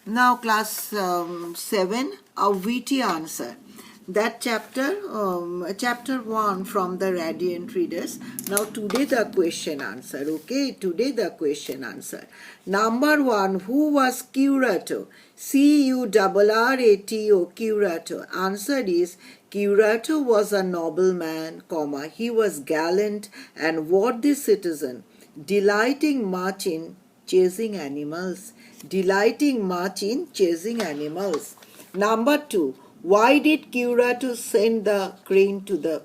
Now class 7, a witty answer. That chapter 1 from the Radiant Readers. Now today the question answer, okay? Today the question answer. Number 1, who was Curato? Curato, Curato. Answer is, Curato was a nobleman, comma, he was gallant and worthy citizen, delighting much in chasing animals. Delighting much in chasing animals. Number 2. Why did Curato send the crane to the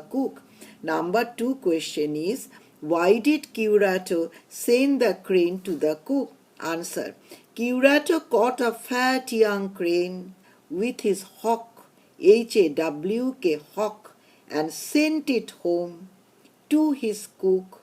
cook? Number 2 question is, why did Curato send the crane to the cook? Answer. Curato caught a fat young crane with his hawk, H-A-W-K, hawk, and sent it home to his cook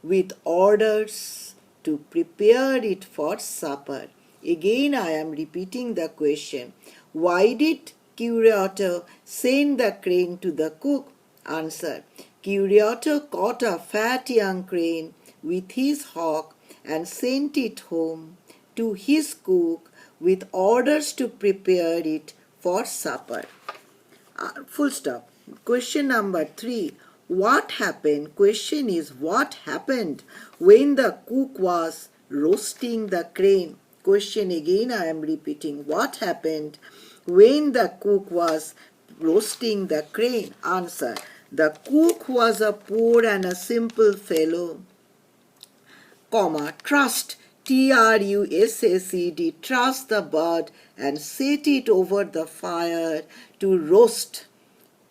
with orders to prepare it for supper. Again, I am repeating the question. Why did Curato send the crane to the cook? Answer. Curato caught a fat young crane with his hawk and sent it home to his cook with orders to prepare it for supper. Full stop. Question number 3. What happened? Question is, what happened when the cook was roasting the crane? Question again I am repeating. What happened when the cook was roasting the crane? Answer. The cook was a poor and a simple fellow, comma, trust, T-R-U-S-S-E-D, trust the bird and set it over the fire to roast.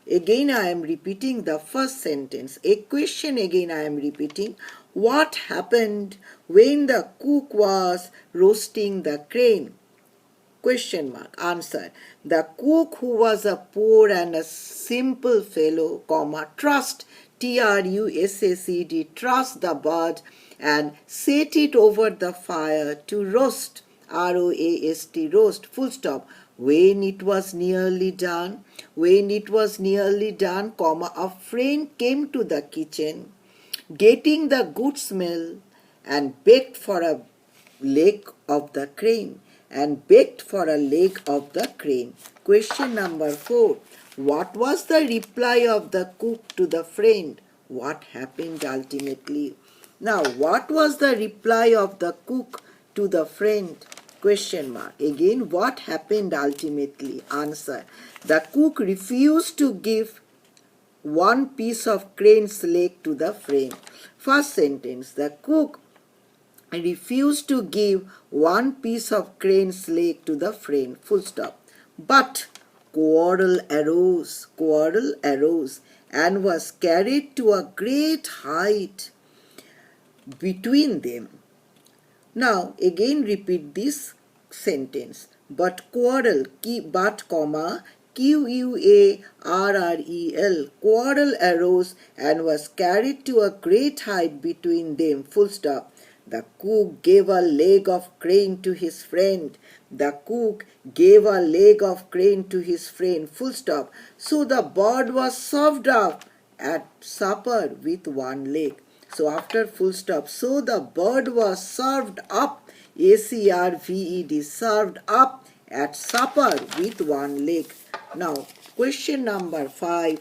Again I am repeating the first sentence. A question again I am repeating. What happened when the cook was roasting the crane? Question mark. Answer. The cook, who was a poor and a simple fellow, comma, trust, T-R-U-S-S-E-D, trust the bird and set it over the fire to roast, R-O-A-S-T, roast, full stop. When it was nearly done, comma, a friend came to the kitchen, getting the good smell, and begged for a leg of the crane. Question number 4. What was the reply of the cook to the friend? What happened ultimately? Now, what was the reply of the cook to the friend? Question mark. Again, what happened ultimately? Answer. The cook refused to give one piece of crane's leg to the friend. First sentence. The cook refused to give one piece of crane's leg to the friend. Full stop. But quarrel arose, and was carried to a great height between them. Now again repeat this sentence. But quarrel, comma, Q-U-A-R-R-E-L, quarrel arose and was carried to a great height between them, full stop. The cook gave a leg of crane to his friend. Full stop. So the bird was served up at supper with one leg. So after full stop, so the bird was served up, A-C-R-V-E-D, served up at supper with one leg. Now, question number 5.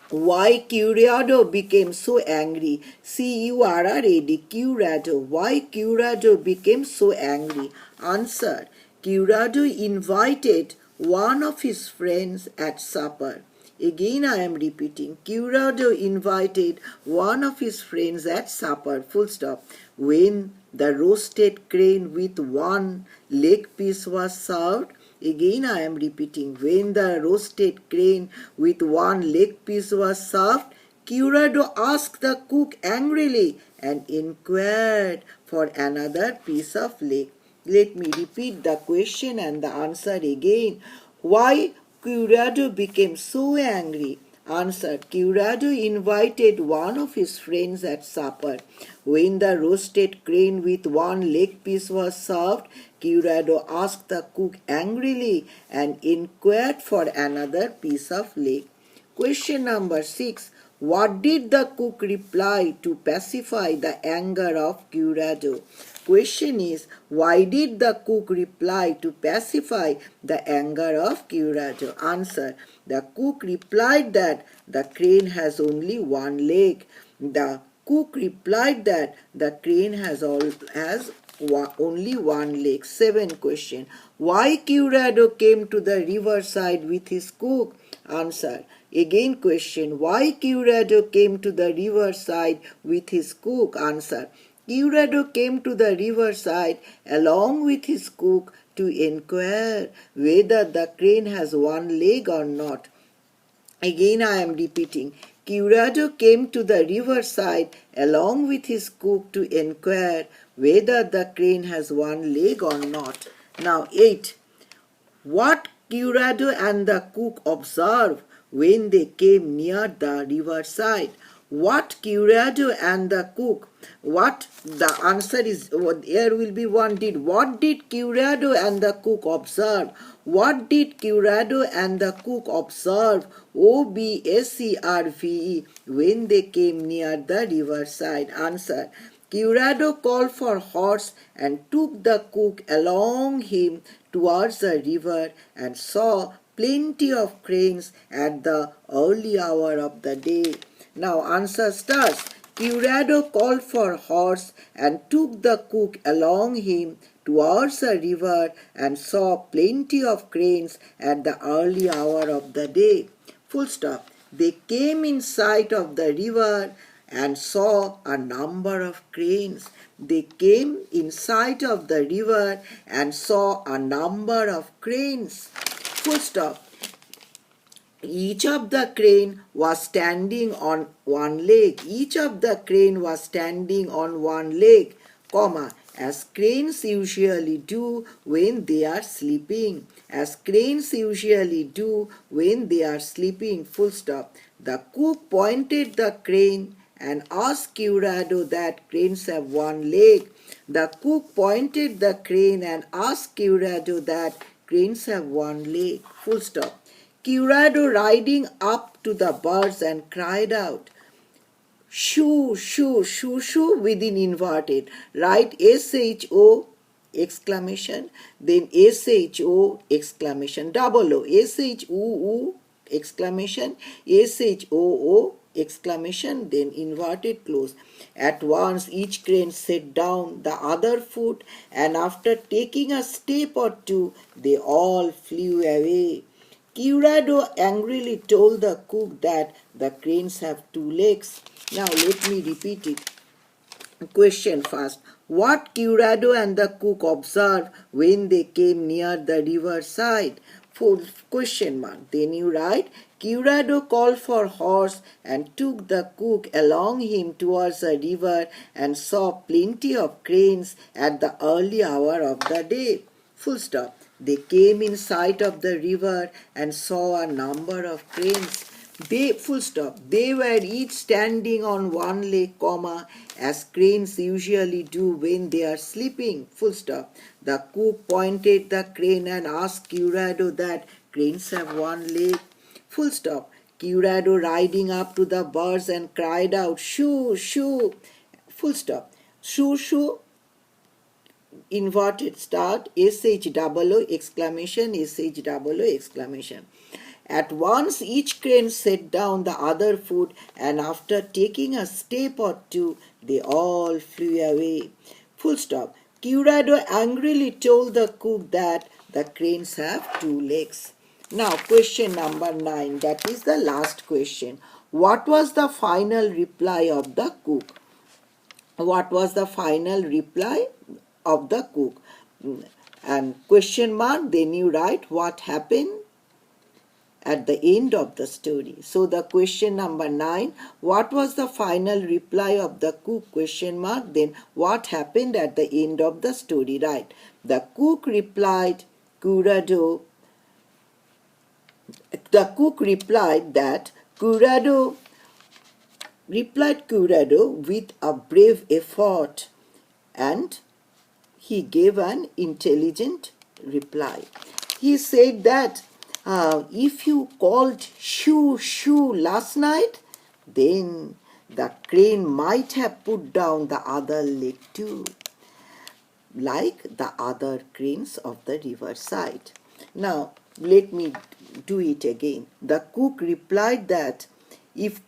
Why Curado became so angry? C-U-R-R-A-D, Curado. Why Curado became so angry? Answer. Curado invited one of his friends at supper. Again I am repeating. Curado invited one of his friends at supper. Full stop. When the roasted crane with one leg piece was served, again I am repeating. When the roasted crane with one leg piece was served, Curado asked the cook angrily and inquired for another piece of leg. Let me repeat the question and the answer again. Why Curado became so angry? Answer. Curado invited one of his friends at supper. When the roasted crane with one leg piece was served, Curado asked the cook angrily and inquired for another piece of leg. Question number 6. What did the cook reply to pacify the anger of Curado? Question is, why did the cook reply to pacify the anger of Curado? Answer, the cook replied that the crane has only one leg. The cook replied that the crane has only one leg. 7th question. Why Curado came to the riverside with his cook? Answer. Again question. Why Curado came to the riverside with his cook? Answer. Curado came to the riverside along with his cook to inquire whether the crane has one leg or not. Again I am repeating. Curado came to the riverside along with his cook to inquire whether the crane has one leg or not. Now 8. What Curado and the cook observed when they came near the riverside? What Curado and the cook, what the answer is, there will be one did. What did Curado and the cook observe? What did Curado and the cook observe? Observe when they came near the riverside. Answer. Curado called for horse and took the cook along him towards the river and saw plenty of cranes at the early hour of the day. Now answer starts. Curado called for horse and took the cook along him towards the river and saw plenty of cranes at the early hour of the day. Full stop. They came in sight of the river and saw a number of cranes. They came in sight of the river and saw a number of cranes. Full stop. Each of the crane was standing on one leg. Each of the crane was standing on one leg, comma, as cranes usually do when they are sleeping. As cranes usually do when they are sleeping, full stop. The cook pointed the crane and asked Curado that cranes have one leg. The cook pointed the crane and asked Curado that cranes have one leg, full stop. Curado riding up to the birds and cried out, shoo, shoo, shoo, shoo, within inverted. Write S-H-O exclamation, then S-H-O exclamation, double O, S-H-O-O exclamation, S-H-O-O exclamation, then inverted close. At once each crane set down the other foot, and after taking a step or two, they all flew away. Curado angrily told the cook that the cranes have two legs. Now let me repeat it. Question first. What Curado and the cook observed when they came near the riverside? Full question mark. Then you write, Curado called for horse and took the cook along him towards the river and saw plenty of cranes at the early hour of the day. Full stop. They came in sight of the river and saw a number of cranes. Full stop. They were each standing on one leg, comma, as cranes usually do when they are sleeping. Full stop. The cook pointed the crane and asked Curado that cranes have one leg. Full stop. Curado riding up to the birds and cried out, shoo, shoo. Full stop. Shoo, shoo. Inverted start, S-H-O-O exclamation, S-H-O-O exclamation. At once each crane set down the other foot, and after taking a step or two, they all flew away. Full stop. Curado angrily told the cook that the cranes have two legs. Now question number 9, that is the last question. What was the final reply of the cook? What was the final reply of the cook? And question mark, then you write what happened at the end of the story. So the question number 9, what was the final reply of the cook? Question mark, then what happened at the end of the story? Right. The cook replied, Curado. The cook replied that Curado with a brave effort, and he gave an intelligent reply. He said that if you called shoo shoo last night, Then the crane might have put down the other leg too, like the other cranes of the riverside. Now, let me do it again. The cook replied that if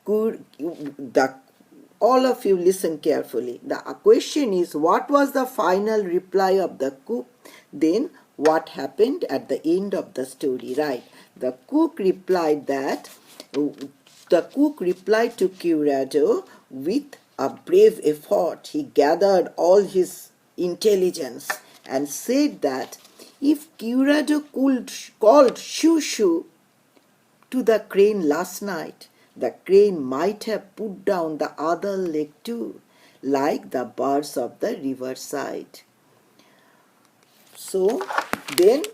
all of you listen carefully. The question is, what was the final reply of the cook? Then what happened at the end of the story, right? The cook replied to Curado with a brave effort. He gathered all his intelligence and said that if Curado called shoo shoo to the crane last night, the crane might have put down the other leg too, like the birds of the riverside. So then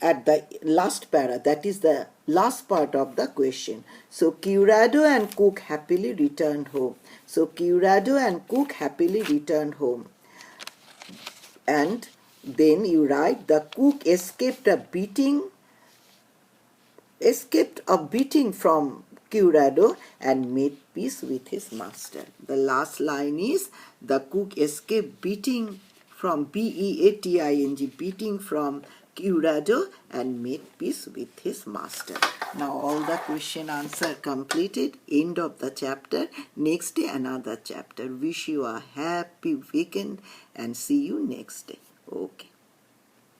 at the last para, that is the last part of the question. So Curado and Cook happily returned home. So Curado and Cook happily returned home. And then you write, the cook escaped a beating from Curado and made peace with his master. The last line is, the cook escaped beating from beating from Curado and made peace with his master. Now all the question answer completed. End of the chapter. Next day another chapter. Wish you a happy weekend and see you next day. Okay.